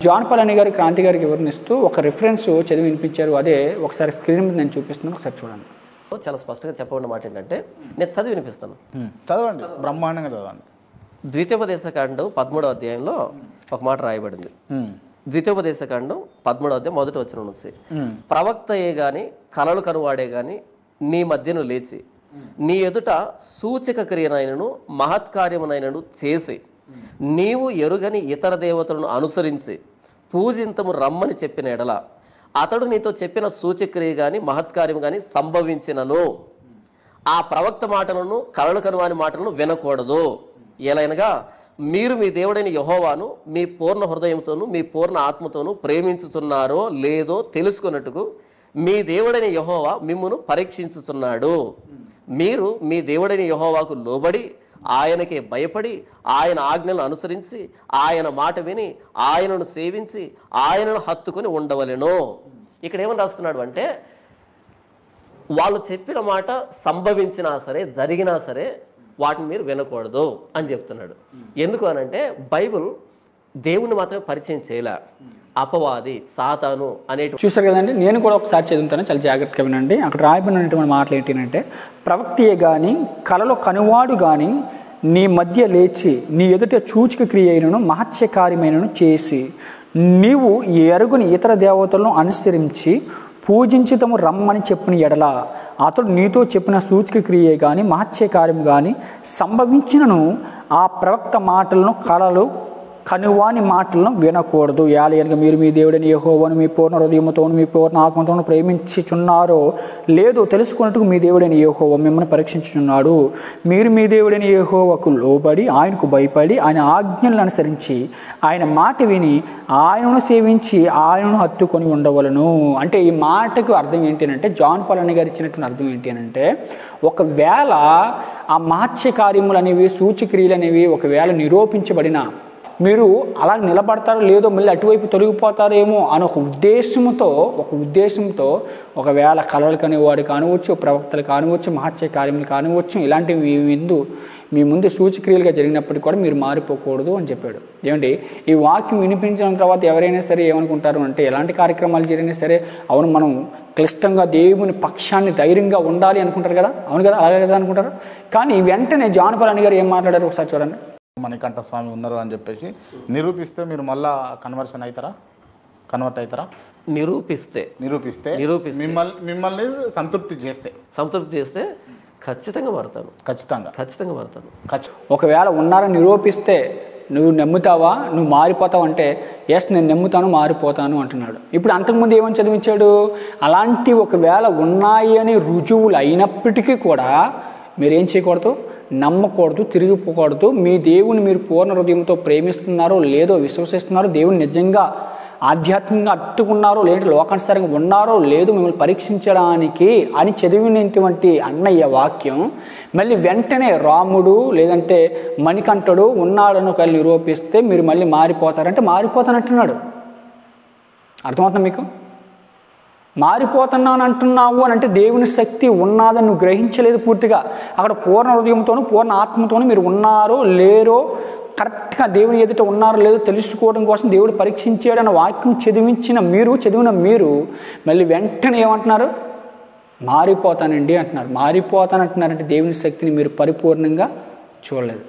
John Paul గారు క్రాంతి గారికి వివరణిస్తూ ఒక రిఫరెన్స్ చదివి వినిపించారు. అదే ఒకసారి స్క్రీన్ మీద నేను చూపిస్తున్నాను, ఒకసారి చూడండి. చాలా స్పష్టంగా చెప్పబడిన మాట ఏంటంటే, నేను చదివి వినిపిస్తాను. చదవండి, బ్రహ్మాండంగా చదవండి. ద్వితీయోపదేశకాండం 13వ అధ్యాయంలో ఒక మాట రాయబడింది. ద్వితీయోపదేశకాండం 13వ అధ్యాయం 1వ వచనం నుంచి, ప్రవక్తయే గాని కలలు కనువాడే గాని నీ మధ్యను లేచి నీ ఎదుట సూచక క్రియనైనను మహత్కార్యమునైనను చేసి నీవు ఎరుగని ఇతర దేవతలను అనుసరించి పూజింతము రమ్మని చెప్పిన ఎడల అతడు నీతో చెప్పిన సూచక్రియ కానీ మహత్కార్యం కానీ సంభవించినను ఆ ప్రవక్త మాటలను కలలు కనువాని మాటలను వినకూడదు. ఎలైనగా మీరు మీ దేవుడైన యెహోవాను మీ పూర్ణ హృదయంతోనూ మీ పూర్ణ ఆత్మతోనూ ప్రేమించుచున్నారో లేదో తెలుసుకున్నట్టుకు మీ దేవుడైన యెహోవా మిమ్మును పరీక్షించుచున్నాడు. మీరు మీ దేవుడైన యెహోవాకు లోబడి ఆయనకే భయపడి ఆయన ఆజ్ఞలను అనుసరించి ఆయన మాట విని ఆయనను సేవించి ఆయనను హత్తుకొని ఉండవలెను. ఇక్కడ ఏమని రాస్తున్నాడు అంటే, వాళ్ళు చెప్పిన మాట సంభవించినా సరే జరిగినా సరే వాటిని మీరు వినకూడదు అని చెప్తున్నాడు. ఎందుకు అనంటే, బైబిల్ దేవుణ్ణి మాత్రమే పరిచయం చేయలే, అపవాది సాతాను అనేటువంటి. చూసారు కదండి, నేను కూడా ఒకసారి చదువుతాను, చాలా జాగ్రత్తగా వినండి. అక్కడ రాయబడినటువంటి మాటలు ఏంటంటే, ప్రవక్తయే కానీ కలలో కనువాడు కానీ నీ మధ్య లేచి నీ ఎదుట సూచక క్రియ అయినను మహత్యకార్యమైనను చేసి నీవు ఎరుగుని ఇతర దేవతలను అనుసరించి పూజించుతము రమ్మని చెప్పిన ఎడల అతడు నీతో చెప్పిన సూచక క్రియ కానీ మహత్యకార్యం కానీ సంభవించినను ఆ ప్రవక్త మాటలను కలలు కనువాని మాటలను వినకూడదు. యాలయనగా మీరు మీ దేవుడైన యెహోవాను మీ పూర్ణ హృదయముతోను మీ పూర్ణ ఆత్మతోను ప్రేమించుచున్నారో లేదో తెలుసుకున్నట్టుకు మీ దేవుడైన యెహోవా మిమ్మల్ని పరీక్షించుచున్నాడు. మీరు మీ దేవుడైన యెహోవాకు లోబడి ఆయనకు భయపడి ఆయన ఆజ్ఞలను అనుసరించి ఆయన మాట విని ఆయనను సేవించి ఆయనను హత్తుకొని ఉండవలను. అంటే ఈ మాటకు అర్థం ఏంటి అంటే, జాన్ పాల్ గారు ఇచ్చినటువంటి అర్థం ఏంటి అంటే, ఒకవేళ ఆ మహత్య కార్యములు అనేవి సూచక్రియలు అనేవి ఒకవేళ నిరూపించబడిన మీరు అలా నిలబడతారో లేదో మళ్ళీ అటువైపు తొలగిపోతారేమో అని ఒక ఉద్దేశంతో ఒకవేళ కళలు కానివాడు కానివచ్చు, ప్రవక్తలు కానివచ్చు, మహత్య కార్యములు కానివచ్చు, ఇలాంటివి మీ ముందు సూచక్రియలుగా జరిగినప్పటికీ కూడా మీరు మారిపోకూడదు అని చెప్పాడు. ఏమండి, ఈ వాక్యం వినిపించిన తర్వాత ఎవరైనా సరే ఏమనుకుంటారు అంటే, ఎలాంటి కార్యక్రమాలు జరిగినా సరే అవును మనం క్లిష్టంగా దేవుని పక్షాన్ని ధైర్యంగా ఉండాలి అనుకుంటారు కదా, అవును కదా, అలాగే కదా అనుకుంటారు. కానీ వెంటనే జాన్ పాల్ గారు ఏం మాట్లాడారు ఒకసారి చూడండి. మణికంఠ స్వామి ఉన్నారు అని చెప్పేసి నిరూపిస్తే మీరు మళ్ళా కన్వర్ట్ అవుతారా? నిరూపిస్తే మిమ్మల్ని సంతృప్తి చేస్తే ఖచ్చితంగా మారుతాను. ఖచ్చితంగా మారుతాను. ఒకవేళ ఉన్నారని నిరూపిస్తే నువ్వు నమ్ముతావా, నువ్వు మారిపోతావు అంటే ఎస్ నేను నమ్ముతాను మారిపోతాను అంటున్నాడు. ఇప్పుడు అంతకుముందు ఏమని చదివించాడు, అలాంటి ఒకవేళ ఉన్నాయి అని రుజువులు అయినప్పటికీ కూడా మీరేం చేయకూడదు, నమ్మకూడదు, తిరిగిపోకూడదు. మీ దేవుని మీరు పూర్ణ హృదయంతో ప్రేమిస్తున్నారో లేదో విశ్వసిస్తున్నారో, దేవుని నిజంగా ఆధ్యాత్మికంగా అట్టుకున్నారో లేదంటే లోకానుసారంగా ఉన్నారో లేదో మిమ్మల్ని పరీక్షించడానికి అని చదివినటువంటి అన్నయ్య వాక్యం మళ్ళీ వెంటనే రాముడు లేదంటే మణికంఠుడు ఉన్నాడని ఒకవేళ నిరూపిస్తే మీరు మళ్ళీ మారిపోతారంటే మారిపోతానంటున్నాడు. అర్థమవుతుందా మీకు? మారిపోతున్నాను అంటున్నావు అని అంటే దేవుని శక్తి ఉన్నదని నువ్వు గ్రహించలేదు పూర్తిగా. అక్కడ పూర్ణ హృదయంతోనూ పూర్ణ ఆత్మతోనూ మీరు ఉన్నారో లేరో కరెక్ట్గా దేవుని ఎదుట ఉన్నారో లేదో తెలుసుకోవడం కోసం దేవుడు పరీక్షించాడన్న వాక్యం చదివిన మీరు మళ్ళీ వెంటనే ఏమంటున్నారు, మారిపోతానండి అంటున్నారు. మారిపోతానంటున్నారంటే దేవుని శక్తిని మీరు పరిపూర్ణంగా చూడలేదు,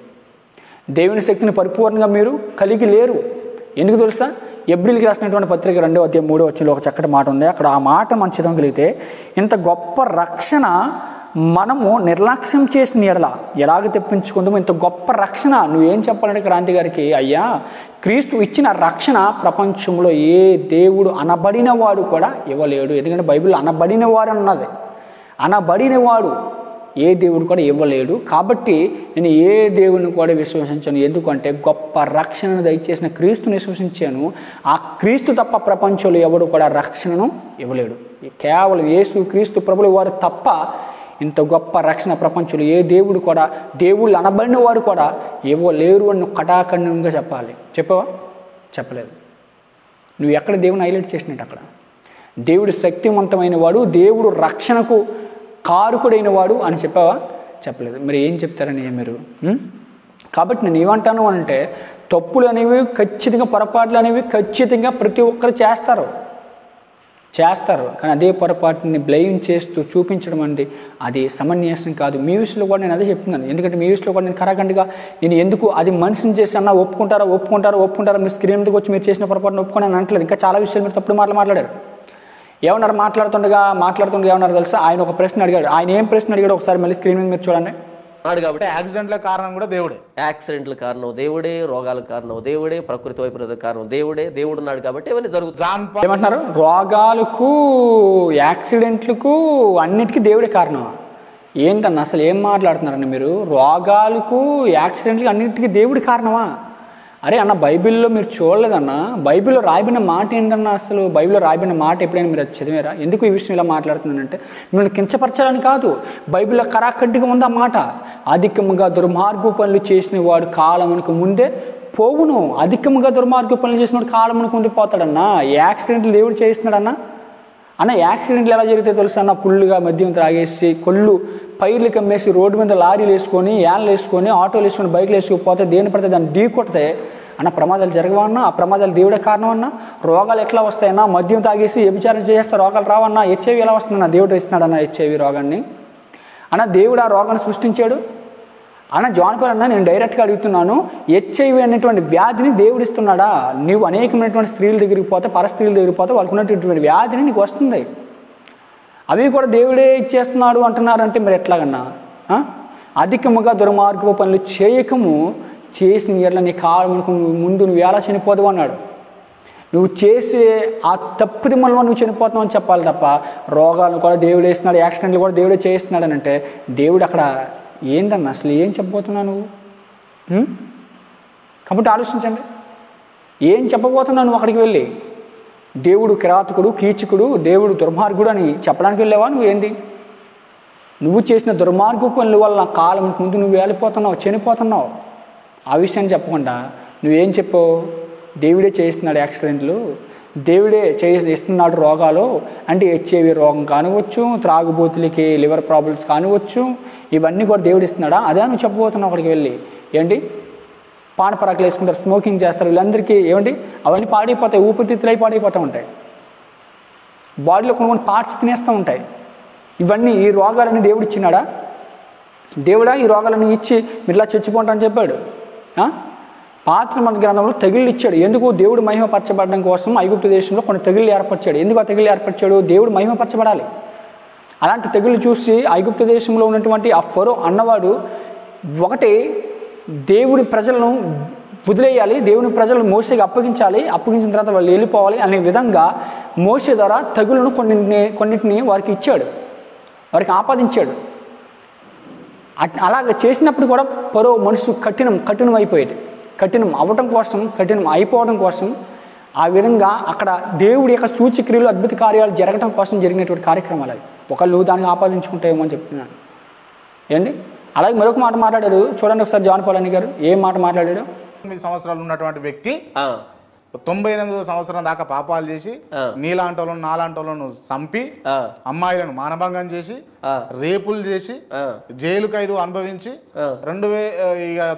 దేవుని శక్తిని పరిపూర్ణంగా మీరు కలిగి లేరు. ఎందుకు తెలుసా? ఎబ్రిల్కి రాసినటువంటి పత్రిక 2వ అధ్యాయం 3వ వచనంలో ఒక చక్కటి మాట ఉంది. అక్కడ ఆ మాట మనం చదవగలిగితే, ఇంత గొప్ప రక్షణ మనము నిర్లక్ష్యం చేసిన ఎడల ఎలాగ తెప్పించుకుందాము? ఇంత గొప్ప రక్షణ నువ్వేం చెప్పాలంటే క్రాంతి గారికి, అయ్యా క్రీస్తు ఇచ్చిన రక్షణ ప్రపంచంలో ఏ దేవుడు అనబడిన వాడు కూడా ఇవ్వలేడు. ఎందుకంటే బైబిల్లో అనబడినవాడు అన్నది, అనబడినవాడు ఏ దేవుడు కూడా ఇవ్వలేడు. కాబట్టి నేను ఏ దేవుని కూడా విశ్వసించాను. ఎందుకంటే గొప్ప రక్షణను దయచేసిన క్రీస్తుని విశ్వసించాను. ఆ క్రీస్తు తప్ప ప్రపంచంలో ఎవడు కూడా రక్షణను ఇవ్వలేడు. కేవలం యేసు క్రీస్తు ప్రభులు వారు తప్ప ఇంత గొప్ప రక్షణ ప్రపంచంలో ఏ దేవుడు కూడా, దేవుళ్ళు అనబడిన వారు కూడా ఇవ్వలేరు అని కటాఖండంగా చెప్పాలి. చెప్పవా? చెప్పలేదు. నువ్వు ఎక్కడ దేవుని హైలైట్ చేసినట్టు అక్కడ దేవుడు శక్తివంతమైన వాడు, దేవుడు రక్షణకు కారుకుడైన వాడు అని చెప్పావా? చెప్పలేదు. మరి ఏం చెప్తారని మీరు? కాబట్టి నేను ఏమంటాను అంటే తప్పులు అనేవి ఖచ్చితంగా, పొరపాట్లు అనేవి ఖచ్చితంగా ప్రతి ఒక్కరు చేస్తారు. కానీ అదే పొరపాటుని బ్లేమ్ చేస్తూ చూపించడం అంటే అది సమంజసం కాదు. మీ విషయంలో కూడా నేను అదే చెప్తున్నాను. ఎందుకంటే మీ విషయంలో కూడా నేను కరాఖండిగా నేను ఎందుకు అది మనిషిని చేసి అన్నా ఒప్పుకుంటారా మీరు స్క్రీన్ మీదకి వచ్చి మీరు చేసిన పొరపాటును ఒప్పుకొని అనట్లేదు. ఇంకా చాలా విషయాలు మీరు తప్పుడు మాట్లాడారు. ఏమన్నారు మాట్లాడుతుండగా ఏమన్నారు తెలుసా? ఆయన ఒక ప్రశ్న అడిగాడు. ఆయన ఏం ప్రశ్న అడిగాడు ఒకసారి మళ్ళీ స్క్రీన్ మీద మీరు చూడండి. కాబట్టి యాక్సిడెంట్ల కారణం కూడా దేవుడే, యాక్సిడెంట్ల కారణం దేవుడే, రోగాల కారణం దేవుడే, ప్రకృతి వైపరీత్య కారణం దేవుడే. దేవుడు ఉన్నాడు కాబట్టి ఇవన్నీ జరుగుతాయి. ఏమంటున్నారు? రోగాలకు, యాక్సిడెంట్లకు అన్నిటికీ దేవుడే కారణం. ఏంటన్నా అసలు ఏం మాట్లాడుతున్నారన్న మీరు? రోగాలకు, యాక్సిడెంట్లకు అన్నిటికీ దేవుడి కారణమా? అరే అన్న, బైబిల్లో మీరు చూడలేదన్నా? బైబిల్లో రాయబడిన మాట ఏంటన్నా? అసలు బైబిల్లో రాయబడిన మాట ఎప్పుడైనా మీరు అది చదివారా? ఎందుకు ఈ విషయం ఇలా మాట్లాడుతున్నానంటే మిమ్మల్ని కించపరచాలని కాదు. బైబిల్లో కరాఖండిగా ఉంది ఆ మాట. అధికముగా దుర్మార్గ పనులు చేసిన వాడు కాలమునకు ముందే పోవును. అధికముగా దుర్మార్గ పనులు చేసిన వాడు కాలమునకు ముందు పోతాడన్నా. యాక్సిడెంట్లు దేవుడు చేయిస్తున్నాడన్నా? అన్న యాక్సిడెంట్లు ఎలా జరిగితే తెలుసా అన్న? ఫుల్గా మద్యం త్రాగేసి కొళ్ళు పైర్లు కమ్మేసి రోడ్డు మీద లారీలు వేసుకొని, యాన్లు వేసుకొని, ఆటోలు వేసుకొని, బైక్లు వేసుకుపోతే దేని పడితే దాన్ని ఢీ కొడితే అన్న ప్రమాదాలు జరగవన్నా? ఆ ప్రమాదాలు దేవుడే కారణం అన్నా? రోగాలు ఎట్లా వస్తాయన్నా? మద్యం తాగేసి వ్యభిచారం చేస్తే రోగాలు రావన్నా? హెచ్ఐవి ఎలా వస్తుందన్నా? దేవుడు ఇస్తున్నాడన్నా హెచ్ఐవి రోగాన్ని. అన్న దేవుడు ఆ రోగాన్ని సృష్టించాడు అన్న. జాన్పాల్ అన్న, నేను డైరెక్ట్గా అడుగుతున్నాను, హెచ్ఐవి అనేటువంటి వ్యాధిని దేవుడు ఇస్తున్నాడా? నీవు అనేకమైనటువంటి స్త్రీల దగ్గరికి పోతే, పరస్త్రీల దగ్గరికి పోతే వాళ్ళకు ఉన్నటువంటి వ్యాధిని నీకు వస్తుంది. అవి కూడా దేవుడే ఇచ్చేస్తున్నాడు అంటున్నారంటే మీరు ఎట్లాగన్నా? అధికముగా దుర్మార్గపు పనులు చేయకము, చేసిన ఎట్లా నీ కాలం ముందు నువ్వు ఎలా చనిపోదు అన్నాడు. నువ్వు చేసే ఆ తప్పుది వల్ల నువ్వు చనిపోతున్నావు అని చెప్పాలి తప్ప రోగాలను కూడా దేవుడే ఇస్తున్నాడు, యాక్సిడెంట్లు కూడా దేవుడే చేయిస్తున్నాడు అని అంటే దేవుడు అక్కడ ఏంటన్నా అసలు ఏం చెప్పబోతున్నావు నువ్వు? కాబట్టి ఆలోచించండి, ఏం చెప్పబోతున్నావు నువ్వు అక్కడికి వెళ్ళి? దేవుడు కిరాతకుడు, కీచకుడు, దేవుడు దుర్మార్గుడు అని చెప్పడానికి వెళ్ళావా? నువ్వు ఏంది? నువ్వు చేసిన దుర్మార్గ పనుల వల్ల కాలం ముందు నువ్వు వెళ్ళిపోతున్నావు, చనిపోతున్నావు. ఆ విషయాన్ని చెప్పకుండా నువ్వేం చెప్పావు? దేవుడే చేయిస్తున్నాడు యాక్సిడెంట్లు, దేవుడే ఇస్తున్నాడు రోగాలు అంటే హెచ్ఐవి రోగం కానివచ్చు, త్రాగుబోతులకి లివర్ ప్రాబ్లమ్స్ కానివచ్చు, ఇవన్నీ కూడా దేవుడు ఇస్తున్నాడా? అదే నువ్వు చెప్పబోతున్నావు అక్కడికి వెళ్ళి. ఏంటి పానపరాకులు వేసుకుంటారు, స్మోకింగ్ చేస్తారు, వీళ్ళందరికీ ఏమండి అవన్నీ పాడైపోతాయి, ఊపిరితిత్తులు అయి పాడైపోతూ ఉంటాయి, బాడీలో కొన్ని పార్ట్స్ తినేస్తూ ఉంటాయి. ఇవన్నీ ఈ రోగాలన్నీ దేవుడు ఇచ్చినాడా? దేవుడా ఈ రోగాలన్నీ ఇచ్చి మీరు ఇలా చచ్చిపోంటారని చెప్పాడు? పాత్ర మన గ్రంథంలో తెగుళ్ళు ఇచ్చాడు. ఎందుకు? దేవుడు మహిమపరచబడడం కోసం ఐగుప్తు దేశంలో కొన్ని తెగుళ్ళు ఏర్పరిచాడు. ఎందుకు ఆ తెగుళ్ళు ఏర్పరిచాడు? దేవుడు మహిమపరచబడాలి. అలాంటి తెగుళ్ళు చూసి ఐగుప్తు దేశంలో ఉన్నటువంటి ఆ ఫరో అన్నవాడు ఒకటి దేవుడి ప్రజలను వదిలేయాలి, దేవుని ప్రజలను మోసేకి అప్పగించాలి, అప్పగించిన తర్వాత వాళ్ళు వెళ్ళిపోవాలి అనే విధంగా మోసే ద్వారా తెగులను కొన్నింటిని వారికి ఇచ్చాడు, వారికి ఆపాదించాడు. అలాగ చేసినప్పుడు కూడా ఫరో మనసు కఠినం అయిపోయేది. కఠినం అవ్వటం కోసం, కఠినం అయిపోవడం కోసం ఆ విధంగా అక్కడ దేవుడి యొక్క సూచక్రియలు, అద్భుత కార్యాలు జరగడం కోసం జరిగినటువంటి కార్యక్రమాలు అవి. ఒకళ్ళు దాన్ని ఆపాదించుకుంటాయేమో అని చెప్తున్నాను. ఏంటి? అలాగే మరొక మాట మాట్లాడారు చూడండి ఒకసారి. జాన్పాల్ గారు ఏం మాట మాట్లాడాడు? 9 సంవత్సరాలు ఉన్నటువంటి వ్యక్తి 98వ సంవత్సరం దాకా పాపాలు చేసి నీలాంటోళ్ళను నాలాంటోళ్ళను చంపి అమ్మాయిలను మానభంగం చేసి రేపులు చేసి జైలు ఖైదు అనుభవించి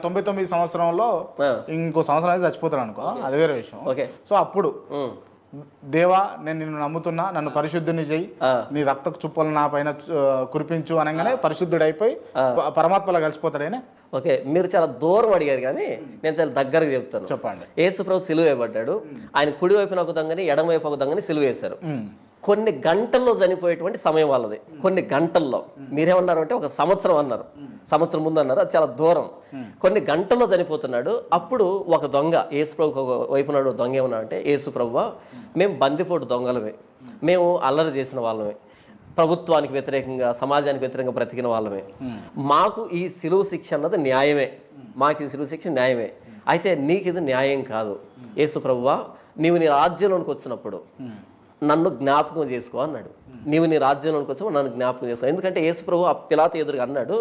99 సంవత్సరంలో ఇంకో సంవత్సరం అయితే చచ్చిపోతాడు అనుకో, అది వేరే విషయం. సో అప్పుడు దేవా నేను నిన్ను నమ్ముతున్నా, నన్ను పరిశుద్ధుని చెయ్యి, నీ రక్త చుప్పలు నా పైన కురిపించు అనగానే పరిశుద్ధుడైపోయి పరమాత్మలో కలిసిపోతాడేనే. ఓకే, మీరు చాలా దూరం అడిగారు కానీ నేను చాలా దగ్గరగా చెప్తాను. చెప్పండి. యేసు ప్రభు సిలువ వేయబడ్డాడు. ఆయన కుడి వైపున ఒక దొంగని, ఎడమ వైపు ఒక దొంగని సిలువ వేశారు. కొన్ని గంటల్లో చనిపోయేటువంటి సమయం వాళ్ళది. కొన్ని గంటల్లో. మీరేమన్నారు అంటే ఒక సంవత్సరం అన్నారు, సంవత్సరం ముందు అన్నారు, అది చాలా దూరం. కొన్ని గంటల్లో చనిపోతున్నాడు. అప్పుడు ఒక దొంగ, యేసు ప్రభు వైపునాడు దొంగ ఏమన్నా అంటే, యేసు ప్రభువా మేము బందిపోటు దొంగలమే, మేము అల్లరి చేసిన వాళ్ళమే, ప్రభుత్వానికి వ్యతిరేకంగా సమాజానికి వ్యతిరేకంగా బ్రతికిన వాళ్ళమే, మాకు ఈ సిలువ శిక్ష అన్నది న్యాయమే, మాకు ఈ సిలువ శిక్ష న్యాయమే, అయితే నీకు ఇది న్యాయం కాదు. యేసు ప్రభువా నీవు నీ రాజ్యంలోనికి వచ్చినప్పుడు నన్ను జ్ఞాపకం చేసుకో అన్నాడు. నీవు నీ రాజ్యంలోనికి వచ్చినప్పుడు నన్ను జ్ఞాపకం చేసుకో. ఎందుకంటే యేసు ప్రభు ఆ పిలాతు ఎదురుగా అన్నాడు,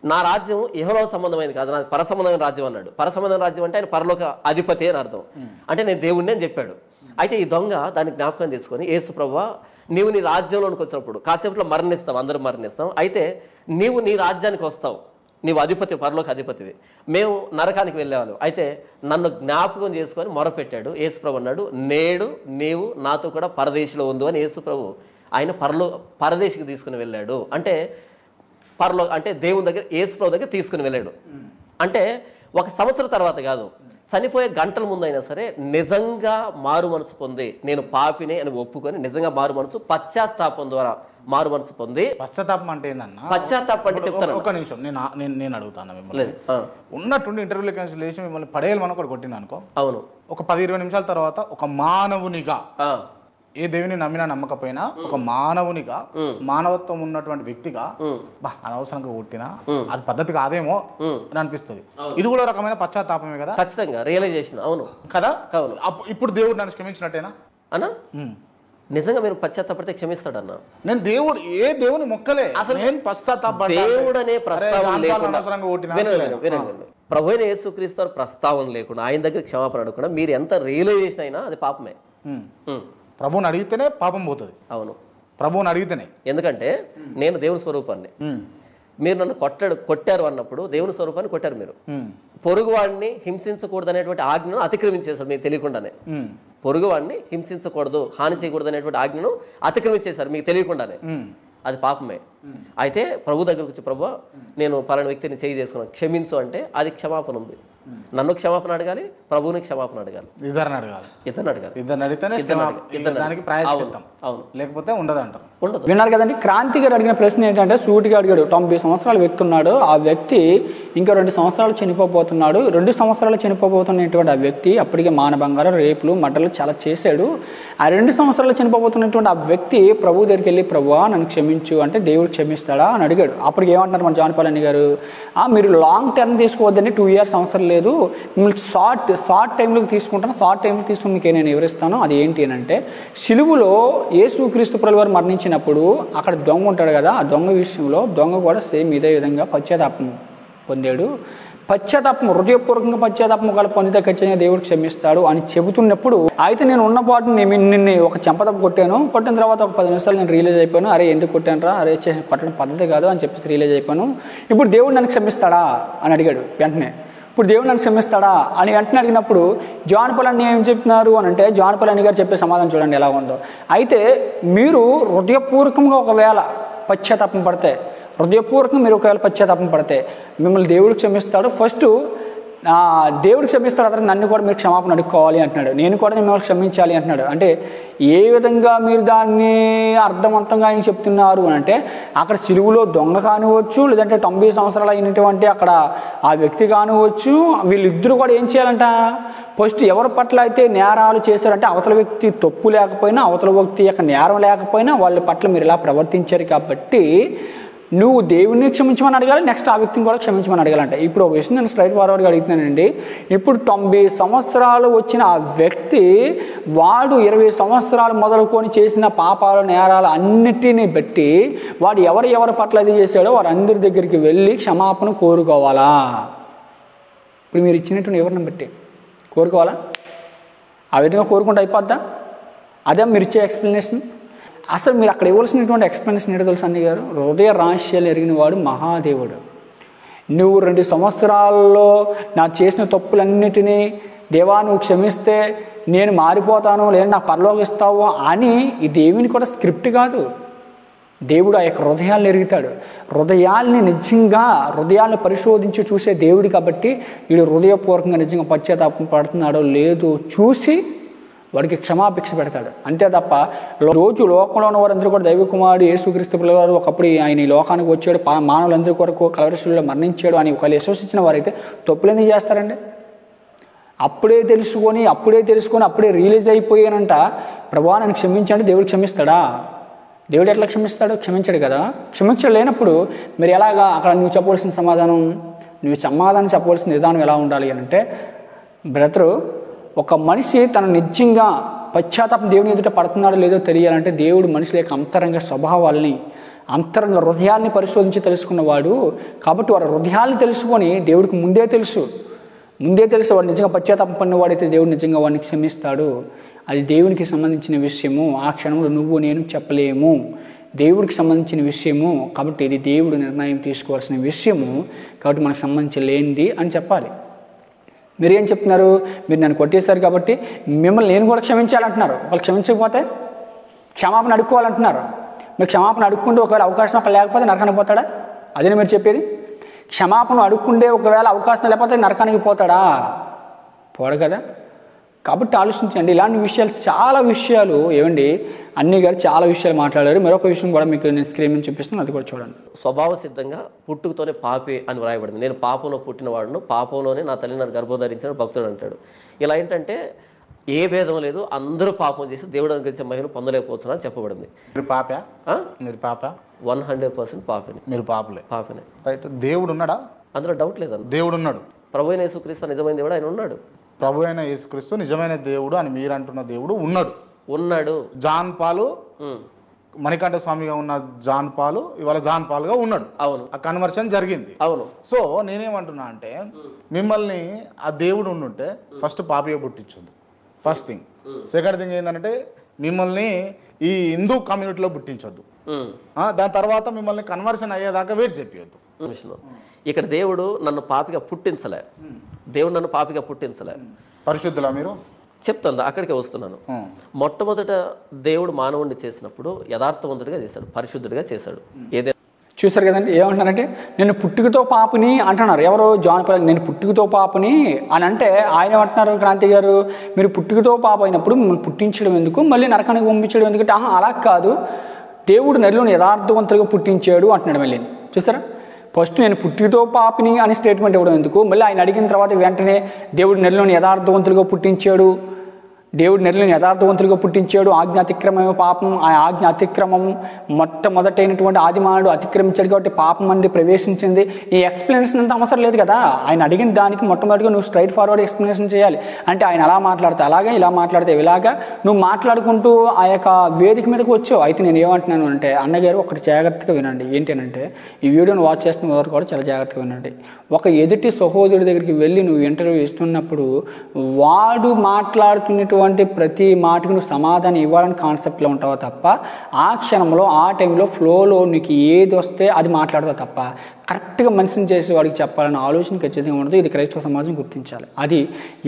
నా రాజ్యం ఇహలోక సంబంధమైనది కాదు, నాది పరసంబంధమైన రాజ్యం అన్నాడు. పరసంబంధమైన రాజ్యం అంటే ఆయన పరలోక అధిపతి అని అర్థం, అంటే నేను దేవుణ్ణి అని చెప్పాడు. అయితే ఈ దొంగ దాన్ని జ్ఞాపకం చేసుకొని, యేసు ప్రభువా నీవు నీ రాజ్యంలోనికి వచ్చినప్పుడు కాసేపులో మరణిస్తాం, అందరూ మరణిస్తాం, అయితే నీవు నీ రాజ్యానికి వస్తావు, నీవు అధిపతి, పరలోక అధిపతివి, మేము నరకానికి వెళ్ళేవాళ్ళం. అయితే నన్ను జ్ఞాపకం చేసుకొని మొరపెట్టాడు. యేసు ప్రభు అన్నాడు, నేడు నీవు నాతో కూడా పరదేశిలో ఉండు అని యేసు ప్రభు ఆయన పరదేశికి తీసుకుని వెళ్ళాడు. అంటే అంటే దేవుని దగ్గర, యేసు ప్రభు దగ్గర తీసుకుని వెళ్ళాడు. అంటే 1 సంవత్సరం తర్వాత కాదు, చనిపోయే గంటల ముందైనా సరే నిజంగా మారు మనసు పొంది, నేను పాపినే అని ఒప్పుకొని నిజంగా మారు మనసు, పశ్చాత్తాపం ద్వారా మారు మనసు పొంది. పశ్చాత్తాపం అంటే ఏందన్నా? పశ్చాత్తాపం అంటే చెప్తాను, ఒక నిమిషం నేను అడుగుతాను మిమ్మల్ని. ఉన్నట్టుండి ఇంటర్వ్యూలో క్యాన్సిల్ చేసి మిమ్మల్ని పడేయాలని ఒకటి కొట్టిన అనుకో, అవును, ఒక 10-20 నిమిషాల తర్వాత ఒక మానవునిగా, ఏ దేవుని నమ్మినా నమ్మకపోయినా ఒక మానవునిగా, మానవత్వం ఉన్నటువంటి వ్యక్తిగా, అనవసరంగా కొట్టినా అది పద్ధతి కాదేమో అని అనిపిస్తుంది. ఇది కూడా రకమైన పశ్చాత్తాపమే కదా? ఖచ్చితంగా రియలైజేషన్. అవును కదా? అవును. ఇప్పుడు దేవుడు నన్ను క్షమించినట్టేనా అన్నా? నిజంగా మీరు పశ్చాత్తాపడితే క్షమిస్తాడన్నా. నేను దేవుడు ఏ దేవుని మొక్కలే, అసలు నేను పశ్చాత్తాప దేవుడు అనే ప్రస్తావన లేకుండా, ప్రభు అయిన యేసుక్రీస్తు ప్రస్తావన లేకుండా, ఆయన దగ్గర క్షమాపణ అడగకుండా మీరు ఎంత రియలైజేషన్ అయినా అది పాపమే. ప్రభువుని అడిగితేనే పాపం పోతుంది. అవును, ప్రభువుని అడిగితేనే. ఎందుకంటే నేను దేవుని స్వరూపాన్ని, మీరు నన్ను కొట్టారు అన్నప్పుడు దేవుని స్వరూపాన్ని కొట్టారు. మీరు పొరుగువాడిని హింసించకూడదు అనేటువంటి ఆజ్ఞను అతిక్రమించేశారు మీకు తెలియకుండానే. పొరుగువాడిని హింసించకూడదు, హాని చేయకూడదు అనేటువంటి ఆజ్ఞను అతిక్రమించేశారు మీకు తెలియకుండానే. అది పాపమే. అయితే ప్రభు దగ్గరకు వచ్చి, ప్రభు నేను పలానా వ్యక్తిని చేయి చేసుకున్నాను, క్షమించు అంటే అది క్షమాపణ ఉంది. నన్ను క్షమాపణ అడగాలి, ప్రభువుని క్షమాపణ అడగాలి, ఇద్దరిని అడిగితేనే దానికి ప్రాయశ్చిత్తం. అవును, లేకపోతే ఉండదు అంటారు. ఉండదు. విన్నారు కదండి, క్రాంతి గారు అడిగిన ప్రశ్న ఏంటంటే, సూటిగా అడిగాడు. 90 సంవత్సరాల వ్యక్తి ఉన్నాడు, ఆ వ్యక్తి ఇంకా 2 సంవత్సరాలు చనిపోబోతున్నాడు. 2 సంవత్సరాలు చనిపోబోతున్నటువంటి ఆ వ్యక్తి అప్పటికే మానభంగాలు, రేపులు, మర్డర్లు చాలా చేశాడు. ఆ 2 సంవత్సరాలు చనిపోబోతున్నటువంటి ఆ వ్యక్తి ప్రభు దగ్గరికి వెళ్ళి, ప్రభువా నన్ను క్షమించు అంటే దేవుడు క్షమిస్తాడా అని అడిగాడు. అప్పటికి ఏమంటున్నారు మన జాన్ పాల్ అన్న గారు, మీరు లాంగ్ టర్మ్ తీసుకోవద్దని, 2 ఇయర్స్ అవసరం లేదు, మిమ్మల్ని షార్ట్ టైంలోకి తీసుకుంటాను, షార్ట్ టైంలో తీసుకుని మీకు నేను వివరిస్తాను. అది ఏంటి అని అంటే, సిలువులో యేసుక్రీస్తు ప్రభువు వారు మరణించినప్పుడు అక్కడ దొంగ ఉంటాడు కదా, ఆ దొంగ విషయంలో దొంగ కూడా సేమ్ ఇదే విధంగా పశ్చాత్తాపం పొందాడు. పశ్చాత్తాపం, హృదయపూర్వకంగా పశ్చాత్తాపం ఒకవేళ పొందితే ఖచ్చితంగా దేవుడు క్షమిస్తాడు అని చెబుతున్నప్పుడు, అయితే నేను ఉన్న పాటు నిన్ను ఒక చెంపదప్ప కొట్టిన తర్వాత ఒక 10 నిమిషాలు నేను రియలైజ్ అయిపోయాను, అరే ఎందుకు కొట్టాను రా, అరే కొట్టడం పద్ధతి కాదు అని చెప్పేసి రియలైజ్ అయిపోయాను. ఇప్పుడు దేవుడు నన్ను క్షమిస్తాడా అని అడిగాడు వెంటనే. ఇప్పుడు దేవుడు నన్ను క్షమిస్తాడా అని వెంటనే అడిగినప్పుడు జాన్ పాల్ అన్న ఏం చెప్తున్నారు అని అంటే, జాన్ పాల్ అన్న గారు చెప్పే సమాధానం చూడండి ఎలా ఉందో. అయితే మీరు హృదయపూర్వకంగా ఒకవేళ పశ్చాత్తాపం పడితే, హృదయపూర్వకంగా మీరు ఒకవేళ పశ్చాత్తాపం పడితే మిమ్మల్ని దేవుడు క్షమిస్తాడు. ఫస్ట్ దేవుడు క్షమిస్తాడు, అతను నన్ను కూడా మీరు క్షమాపణ అడుక్కోవాలి అంటున్నాడు. నేను కూడా మిమ్మల్ని క్షమించాలి అంటున్నాడు. అంటే ఏ విధంగా మీరు దాన్ని అర్థవంతంగా ఆయన చెప్తున్నారు అని అంటే, అక్కడ సిలువులో దొంగ కానివచ్చు, లేదంటే 90 సంవత్సరాలు అయినటువంటి అక్కడ ఆ వ్యక్తి కానివచ్చు, వీళ్ళిద్దరూ కూడా ఏం చేయాలంట, ఫస్ట్ ఎవరి పట్ల అయితే నేరాలు చేశారంటే అవతల వ్యక్తి తప్పు లేకపోయినా, అవతల వ్యక్తి యొక్క నేరం లేకపోయినా వాళ్ళ పట్ల మీరు ఇలా ప్రవర్తించారు కాబట్టి నువ్వు దేవుణ్ణి క్షమించమని అడగాలి, నెక్స్ట్ ఆ వ్యక్తిని కూడా క్షమించమని అడగాలంట. ఇప్పుడు ఒక విషయం నేను స్ట్రైట్ ఫార్వర్డ్గా అడుగుతున్నానండి. ఇప్పుడు 90 సంవత్సరాలు వచ్చిన ఆ వ్యక్తి, వాడు 20 సంవత్సరాలు మొదలుకొని చేసిన పాపాలు, నేరాలు అన్నిటినీ బట్టి వాడు ఎవరి పట్ల అది చేశాడో వారందరి దగ్గరికి వెళ్ళి క్షమాపణ కోరుకోవాలా? ఇప్పుడు మీరు ఇచ్చినటువంటి ఎవరిని బట్టి కోరుకోవాలా? ఆ విధంగా కోరుకుంటూ అయిపోద్దా? అదే మీరు ఇచ్చే ఎక్స్ప్లెనేషన్. అసలు మీరు అక్కడ ఇవ్వాల్సినటువంటి ఎక్స్ప్లెనేషన్ ఏంటో తెలుసు అన్ని గారు, హృదయ రహస్యాలు ఎరిగిన వాడు మహాదేవుడు. నువ్వు 2 సంవత్సరాల్లో నా చేసిన తప్పులన్నిటినీ దేవా నువ్వు క్షమిస్తే నేను మారిపోతాను, లేదా నాకు పరలోకిస్తావు అని ఈ దేవుని కూడా స్క్రిప్ట్ కాదు. దేవుడు ఆ యొక్క హృదయాలను ఎరుగుతాడు. హృదయాల్ని నిజంగా హృదయాలను పరిశోధించి చూసే దేవుడు కాబట్టి వీడు హృదయపూర్వకంగా నిజంగా పశ్చాత్తాపం పడుతున్నాడో లేదో చూసి వాడికి క్షమాభిక్ష పెడతాడు. అంతే తప్ప రోజు లోకంలో ఉన్న వారందరూ కూడా దైవ కుమారుడు యేసుక్రీస్తు వారు ఒకప్పుడు ఆయన ఈ లోకానికి వచ్చాడు, మానవులందరి కొరకు కలవరిశిలువలో మరణించాడు అని ఒకవేళ విశ్వసించిన వారైతే తప్పులు ఎందుకు చేస్తారండి? అప్పుడే తెలుసుకొని అప్పుడే రియలైజ్ అయిపోయానంట, ప్రభువా నన్ను క్షమించండి, దేవుడు క్షమిస్తాడా? దేవుడు ఎట్లా క్షమిస్తాడు? క్షమించాడు కదా. క్షమించలేనప్పుడు మీరు ఎలాగా అక్కడ నువ్వు చెప్పవలసిన సమాధానం చెప్పవలసిన విధానం ఎలా ఉండాలి అని అంటే, బ్రదరు, ఒక మనిషి తను నిజంగా పశ్చాత్తాపం దేవుని ఎదుట పడుతున్నాడో లేదో తెలియాలంటే దేవుడు మనిషి యొక్క అంతరంగ స్వభావాల్ని, అంతరంగ హృదయాల్ని పరిశోధించి తెలుసుకున్నవాడు కాబట్టి వారి హృదయాల్ని తెలుసుకొని దేవుడికి ముందే తెలుసు వాడు నిజంగా పశ్చాత్తాపం పడినవాడైతే దేవుడు నిజంగా వాడిని క్షమిస్తాడు. అది దేవునికి సంబంధించిన విషయము. ఆ క్షణంలో నువ్వు నేను చెప్పలేము. దేవుడికి సంబంధించిన విషయము, కాబట్టి ఇది దేవుడు నిర్ణయం తీసుకోవాల్సిన విషయము, కాబట్టి మనకు సంబంధించి లేనిది అని చెప్పాలి. మీరు ఏం చెప్తున్నారు? మీరు నన్ను కొట్టేస్తారు కాబట్టి మిమ్మల్ని నేను కూడా క్షమించాలంటున్నారు. వాళ్ళు క్షమించకపోతే క్షమాపణ అడుక్కోవాలంటున్నారు. మీరు క్షమాపణ అడుక్కుంటే ఒకవేళ అవకాశం అక్కడ లేకపోతే నరకానికి పోతాడా? అదే మీరు చెప్పేది? క్షమాపణ అడుక్కుంటే ఒకవేళ అవకాశం లేకపోతే నరకానికి పోతాడా? పోడు కదా. కాబట్టి ఆలోచించండి. ఇలాంటి విషయాలు, చాలా విషయాలు ఏమండి, అన్నీ గారు చాలా విషయాలు మాట్లాడారు. మరొక విషయం కూడా మీకు నేను స్క్రీన్ మీద చూపిస్తాను, అది కూడా చూడండి. స్వభావ సిద్ధంగా పుట్టుకతోనే పాపి అని వ్రాయబడింది. నేను పాపంలో పుట్టినవాడును, పాపంలోనే నా తల్లి నన్ను గర్భోధరించిన భక్తుడు అంటాడు. ఇలా ఏంటంటే ఏ భేదం లేదు, అందరూ పాపం చేసి దేవుడు అనుగ్రహించే మహిళను పొందలేకపోతున్నా అని చెప్పబడింది. మీరు పాప? మీరు పాప? 100% పాపిని. మీరు పాపలే? పాపినే. రైట్. దేవుడు ఉన్నాడా? అందులో డౌట్ లేదన్న. దేవుడు ఉన్నాడు. ప్రభు అయిన యేసుక్రీస్తు నిజమైన దేవుడు, ఆయన ఉన్నాడు. ప్రభు అయిన యేసుక్రీస్తు నిజమైన దేవుడు అని మీరు అంటున్న దేవుడు ఉన్నాడు. జాన్ పాలు, మణికంఠ స్వామిగా ఉన్న జాన్ పాలు ఇవాళ జాన్ పాలుగా ఉన్నాడు. అవును. ఆ కన్వర్షన్ జరిగింది. అవును. సో నేనేమంటున్నా అంటే, మిమ్మల్ని ఆ దేవుడు ఉండుంటే ఫస్ట్ పాపిగా పుట్టించొద్దు, ఫస్ట్ థింగ్. సెకండ్ థింగ్ ఏంటంటే, మిమ్మల్ని ఈ హిందూ కమ్యూనిటీలో పుట్టించొద్దు. దాని తర్వాత మిమ్మల్ని కన్వర్షన్ అయ్యేదాకా వెయిట్ చెప్పొద్దు. ఇక్కడ దేవుడు నన్ను పాపిగా పుట్టించలే. దేవుడు నన్ను పాపిగా పుట్టించలే. పరిశుద్ధులా మీరు? చెప్తాను, అక్కడికే వస్తున్నాను. మొట్టమొదట దేవుడు మానవుడిని చేసినప్పుడు యథార్థవంతుడిగా చేశాడు, పరిశుద్ధుడిగా చేశాడు. ఏదైనా చూస్తారు కదండి, ఏమంటున్నారంటే నేను పుట్టుకతో పాపని అంటున్నారు. ఎవరు? John Paul. నేను పుట్టుకతో పాపని అని అంటే ఆయన ఏమంటున్నారు? క్రాంతి గారు, మీరు పుట్టుకతో పాప అయినప్పుడు మిమ్మల్ని పుట్టించడం ఎందుకు, మళ్ళీ నరకానికి పంపించడం ఎందుకంటే, అలా కాదు, దేవుడు నరులను యథార్థవంతులుగా పుట్టించాడు అంటున్నాడు. మళ్ళీ చూస్తారా, ఫస్ట్ నేను పుట్టుకతో పాపిని అని స్టేట్మెంట్ ఇవ్వడం ఎందుకు, మళ్ళీ ఆయన అడిగిన తర్వాత వెంటనే దేవుడు నరులను యథార్థవంతులుగా పుట్టించాడు, దేవుడు నరులను యథార్థవంతులుగా పుట్టించాడు, ఆజ్ఞ అతిక్రమమే పాపం, ఆ ఆజ్ఞ అతిక్రమం మొట్టమొదటైనటువంటి ఆదిమానుడు అతిక్రమించాడు కాబట్టి పాపం అనేది ప్రవేశించింది. ఈ ఎక్స్ప్లెనేషన్ అంత అవసరం లేదు కదా. ఆయన అడిగిన దానికి మొట్టమొదటిగా నువ్వు స్ట్రైట్ ఫార్వర్డ్ ఎక్స్ప్లెనేషన్ చేయాలి. అంటే ఆయన అలా మాట్లాడితే అలాగే, ఇలా మాట్లాడితే ఇలాగా నువ్వు మాట్లాడుకుంటూ ఆ యొక్క వేదిక మీదకి వచ్చావు. అయితే నేను ఏమంటున్నాను అంటే, అన్నగారు ఒకటి జాగ్రత్తగా వినండి. ఏంటంటే, ఈ వీడియోని వాచ్ చేస్తున్న వారు కూడా చాలా జాగ్రత్తగా వినండి. ఒక ఎదుటి సహోదరుడి దగ్గరికి వెళ్ళి నువ్వు ఇంటర్వ్యూ ఇస్తున్నప్పుడు వాడు మాట్లాడుతున్నటువంటి ప్రతి మాటకు నువ్వు సమాధానం ఇవ్వాలని కాన్సెప్ట్లో ఉంటావు తప్ప, ఆ క్షణంలో ఆ టైంలో ఫ్లోలో నీకు ఏది వస్తే అది మాట్లాడతావు తప్ప, కరెక్ట్గా మనిషిని చేసి వాడికి చెప్పాలన్న ఆలోచన ఖచ్చితంగా ఉండదు. ఇది క్రైస్తవ సమాజం గుర్తించాలి. అది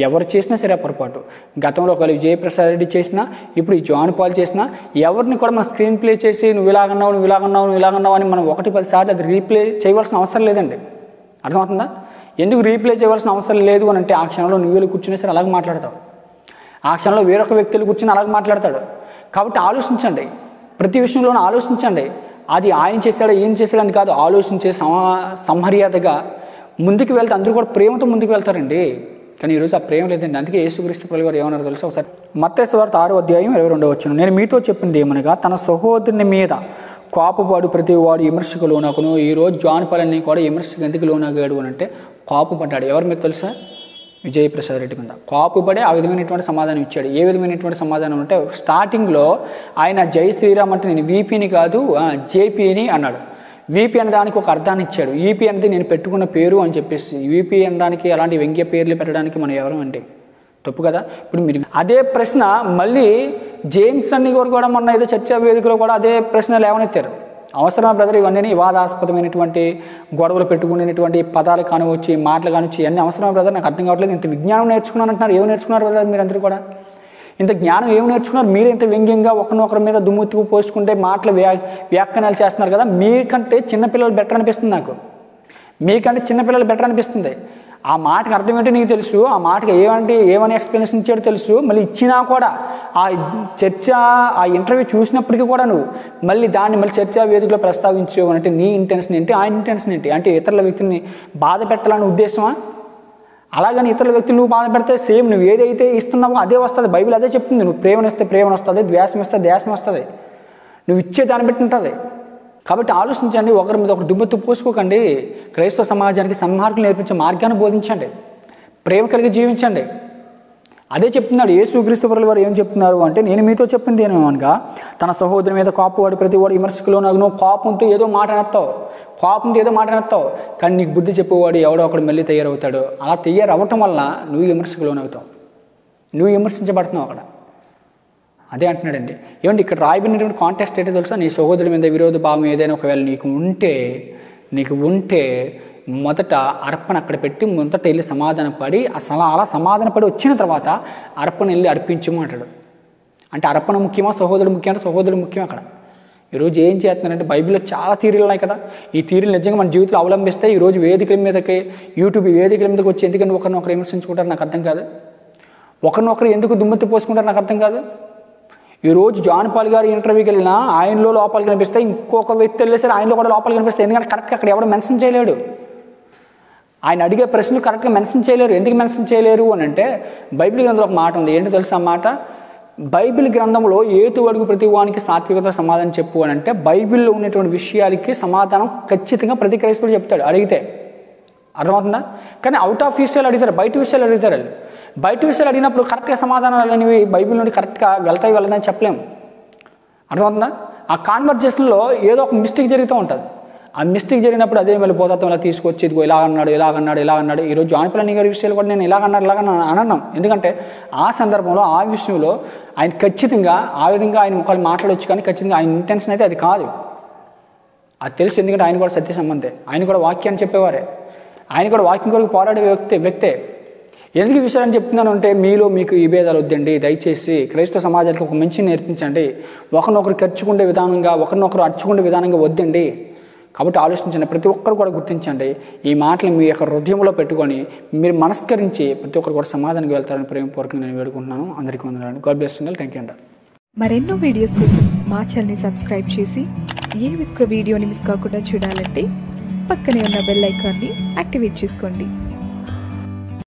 ఎవరు చేసినా సరే పొరపాటు. గతంలో ఒకవేళ విజయప్రసాద్ రెడ్డి చేసినా, ఇప్పుడు ఈ జాన్ పాల్ చేసినా, ఎవరిని కూడా మనం స్క్రీన్ ప్లే చేసి నువ్వు ఇలాగన్నావు అని మనం 1-10 సార్లు అది రీప్లే చేయవలసిన అవసరం లేదండి. అర్థమవుతుందా? ఎందుకు రీప్లే చేయవలసిన అవసరం లేదు అని అంటే, ఆ క్షణంలో నువ్వు కూర్చునే సరే అలాగే మాట్లాడతావు, ఆ క్షణంలో వేరొక వ్యక్తులు కూర్చుని అలాగే మాట్లాడతాడు. కాబట్టి ఆలోచించండి, ప్రతి విషయంలోనూ ఆలోచించండి. అది ఆయన చేశాడో ఈయన చేశాడని కాదు, ఆలోచించే సంమర్యాదగా ముందుకు వెళ్తే అందరూ కూడా ప్రేమతో ముందుకు వెళ్తారండి. కానీ ఈరోజు ఆ ప్రేమ లేదండి. అందుకే యేసుక్రీస్తు ప్రభువు వారు ఏమన్నారో తెలుసా? ఒకసారి మత్తయి సువార్త 6:22 నేను మీతో చెప్పింది ఏమనగా, తన సహోదరుని మీద కోపపడు ప్రతి వాడు విమర్శకు లోనకును. ఈరోజు జాన్ పాల్ అన్ని కూడా విమర్శకు ఎందుకు లోనగాడు అని అంటే, కోపపడ్డాడు. ఎవరి మీద తెలుసా? విజయప్రసాద్ రెడ్డి మీద కోపపడే ఆ విధమైనటువంటి సమాధానం ఇచ్చాడు. ఏ విధమైనటువంటి సమాధానం అంటే, స్టార్టింగ్లో ఆయన జై శ్రీరామ్ అంటే నేను వీపీని కాదు జేపీని అన్నాడు. వీపీ అనే దానికి ఒక అర్థాన్ని ఇచ్చాడు. ఈపీ అనేది నేను పెట్టుకున్న పేరు అని చెప్పేసి, వీపీ అనడానికి అలాంటి వ్యంగ్య పేర్లు పెట్టడానికి మనం ఎవరు అంటే తప్పు కదా. ఇప్పుడు మీరు అదే ప్రశ్న మళ్ళీ జేమ్స్ అన్ని కూడా మొన్న ఏదో చర్చా వేదికలో కూడా అదే ప్రశ్న లేవనెత్తారు. అవసరమా బ్రదర్ ఇవన్నీ? వివాదాస్పదమైనటువంటి గొడవలు పెట్టుకునేటువంటి పదాలు కానివచ్చు, మాటలు కానివచ్చు, ఇవన్నీ అవసరమా బ్రదర్? నాకు అర్థం కావట్లేదు. ఇంత విజ్ఞానం నేర్చుకున్నాను అంటున్నారు. ఏమి నేర్చుకున్నారు బ్రదర్ మీరందరూ కూడా? ఇంత జ్ఞానం ఏమి నేర్చుకున్నారు? మీరు ఇంత వ్యంగ్యంగా ఒకరినొకరి మీద దుమ్ముతికి పోసుకుంటే మాటలు వ్యాఖ్యానాలు చేస్తున్నారు కదా. మీకంటే చిన్నపిల్లలు బెటర్ అనిపిస్తుంది నాకు. మీకంటే చిన్నపిల్లలు బెటర్ అనిపిస్తుంది. ఆ మాటకి అర్థం ఏంటో నీకు తెలుసు, ఆ మాటకి ఏమని ఎక్స్ప్లెనేషన్ ఇచ్చాడో తెలుసు. మళ్ళీ ఇచ్చినా కూడా ఆ చర్చ, ఆ ఇంటర్వ్యూ చూసినప్పటికీ కూడా నువ్వు మళ్ళీ దాన్ని మళ్ళీ చర్చా వేదికలో ప్రస్తావించావు అంటే నీ ఇంటెన్షన్ ఏంటి, ఆయన ఇంటెన్షన్ ఏంటి? అంటే ఇతరుల వ్యక్తిని బాధ పెట్టాలనే ఉద్దేశమా? అలాగని ఇతరుల వ్యక్తులు నువ్వు బాధ పెడితే సేమ్ నువ్వు ఏదైతే ఇస్తున్నావో అదే వస్తుంది. బైబిల్ అదే చెప్తుంది. నువ్వు ప్రేమనిస్తే ప్రేమ వస్తుంది, ద్వేషం ఇస్తే ద్వేషం వస్తుంది. నువ్వు ఇచ్చే దాన్ని బట్టి ఉంటుంది. కాబట్టి ఆలోచించండి, ఒకరి మీద ఒకరు దుమ్మెత్తు పోసుకోకండి. క్రైస్తవ సమాజానికి సన్మార్గం నేర్పించే మార్గాన్ని బోధించండి, ప్రేమ కలిగి జీవించండి. అదే చెప్తున్నాడు యేసుక్రీస్తు ప్రభువు వారు. ఏం చెప్తున్నారు అంటే, నేను మీతో చెప్పింది ఏమనగా, తన సహోదరుని మీద కోపవాడు ప్రతి వాడు విమర్శకులో నగును. కోపంతో ఏదో మాట అనేస్తావు, కానీ నీకు బుద్ధి చెప్పేవాడు ఎవడో ఒకడు మళ్ళీ తయారవుతాడు. అలా తయారవటం వల్ల నువ్వు విమర్శకులో నవ్వుతావు, నువ్వు విమర్శించబడుతున్నావు అక్కడ. అదే అంటున్నాడండి. ఏమంటే ఇక్కడ రాయబడినటువంటి కాంటెక్స్ట్ ఏంటో తెలుసా? నీ సహోదరుల మీద విరోధ భావం ఏదైనా ఒకవేళ నీకు ఉంటే మొదట అర్పణ అక్కడ పెట్టి మొదట వెళ్ళి సమాధానపడి అలా సమాధానపడి వచ్చిన తర్వాత అర్పణ వెళ్ళి అర్పించము అంటాడు. అంటే అర్పణ ముఖ్యమా సహోదరుడు ముఖ్యమా? సహోదరుడు ముఖ్యం. అక్కడ ఈరోజు ఏం చేస్తున్నారంటే బైబిల్లో చాలా థీరీలు ఉన్నాయి కదా, ఈ థీరీలు నిజంగా మన జీవితంలో అవలంబిస్తే ఈరోజు వేదికల మీదకి యూట్యూబ్ వేదికల మీదకి వచ్చి ఎందుకని ఒకరినొకరు విమర్శించుకుంటారు నాకు అర్థం కాదు. ఒకరినొకరు ఎందుకు దుమ్మెత్తి పోసుకుంటారు నాకు అర్థం కాదు. ఈరోజు జాన్ పాల్ గారు ఇంటర్వ్యూకి వెళ్ళినా ఆయనలో లోపాలు కనిపిస్తాయి, ఇంకొక వ్యక్తి వెళ్ళేసరి ఆయనలో కూడా లోపాలు కనిపిస్తాయి. ఎందుకంటే కరెక్ట్గా అక్కడ ఎవరు మెన్షన్ చేయలేడు. ఆయన అడిగే ప్రశ్నలు కరెక్ట్గా మెన్షన్ చేయలేరు. ఎందుకు మెన్షన్ చేయలేరు అని అంటే బైబిల్ గ్రంథంలో ఒక మాట ఉంది. ఏంటో తెలుసా మాట? బైబిల్ గ్రంథంలో ఏతు అడుగు ప్రతి వానికి సాత్వికత సమాధానం చెప్పు అని అంటే బైబిల్లో ఉన్నటువంటి విషయాలకి సమాధానం ఖచ్చితంగా ప్రతి క్రైస్తవుడు చెప్తాడు అడిగితే. అర్థమవుతుందా? కానీ అవుట్ ఆఫ్ విషయాలు అడుగుతారు, బయట విషయాలు అడుగుతారు. బయట విషయాలు అడిగినప్పుడు కరెక్ట్గా సమాధానాలు అనేవి బైబిల్ నుండి కరెక్ట్గా వెళ్ళదని చెప్పలేము. అర్థమవుతుందా? ఆ కాన్వర్జేషన్లో ఏదో ఒక మిస్టేక్ జరుగుతూ ఉంటుంది. ఆ మిస్టేక్ జరిగినప్పుడు అదే మళ్ళీ బోధత్వం ఇలా తీసుకొచ్చి ఇదిగో ఇలాగన్నాడు. ఈరోజు జాన్ పాల్ గారి విషయాలు కూడా నేను ఇలాగన్నాను అనన్నాం. ఎందుకంటే ఆ సందర్భంలో ఆ విషయంలో ఆయన ఖచ్చితంగా ఆ విధంగా ఆయన ఒకళ్ళు మాట్లాడవచ్చు, కానీ ఖచ్చితంగా ఆయన ఇంటెన్షన్ అయితే అది కాదు. అది తెలుసు. ఎందుకంటే ఆయన కూడా సత్య సంబంధే, ఆయన కూడా వాక్యాన్ని చెప్పేవారే, ఆయన కూడా వాక్యం కొరకు పోరాడే వ్యక్తే. ఎందుకు ఈ విషయాన్ని చెప్తున్నాను అంటే మీకు ఈ భేదాలు వద్దండి. దయచేసి క్రైస్తవ సమాజానికి ఒక మంచి నేర్పించండి. ఒకరినొకరు ఖర్చుకుండే విధానంగా, ఒకరినొకరు అర్చుకుండే విధానంగా వద్దండి. కాబట్టి ఆలోచించండి, ప్రతి ఒక్కరు కూడా గుర్తించండి. ఈ మాటలు మీ యొక్క హృదయంలో పెట్టుకొని మీరు మనస్కరించి ప్రతి ఒక్కరు కూడా సమాధానికి వెళ్తారని ప్రేమపూర్వకంగా నేను వేడుకుంటున్నాను. అందరికీ వందనాలు. God bless you. Thank you అండి. మరెన్నో వీడియోస్ కోసం మా ఛానల్ని సబ్స్క్రైబ్ చేసి ఏ ఒక్క వీడియోని మిస్ కాకుండా చూడాలంటే పక్కనే ఉన్న బెల్ ఐకాన్ని యాక్టివేట్ చేసుకోండి.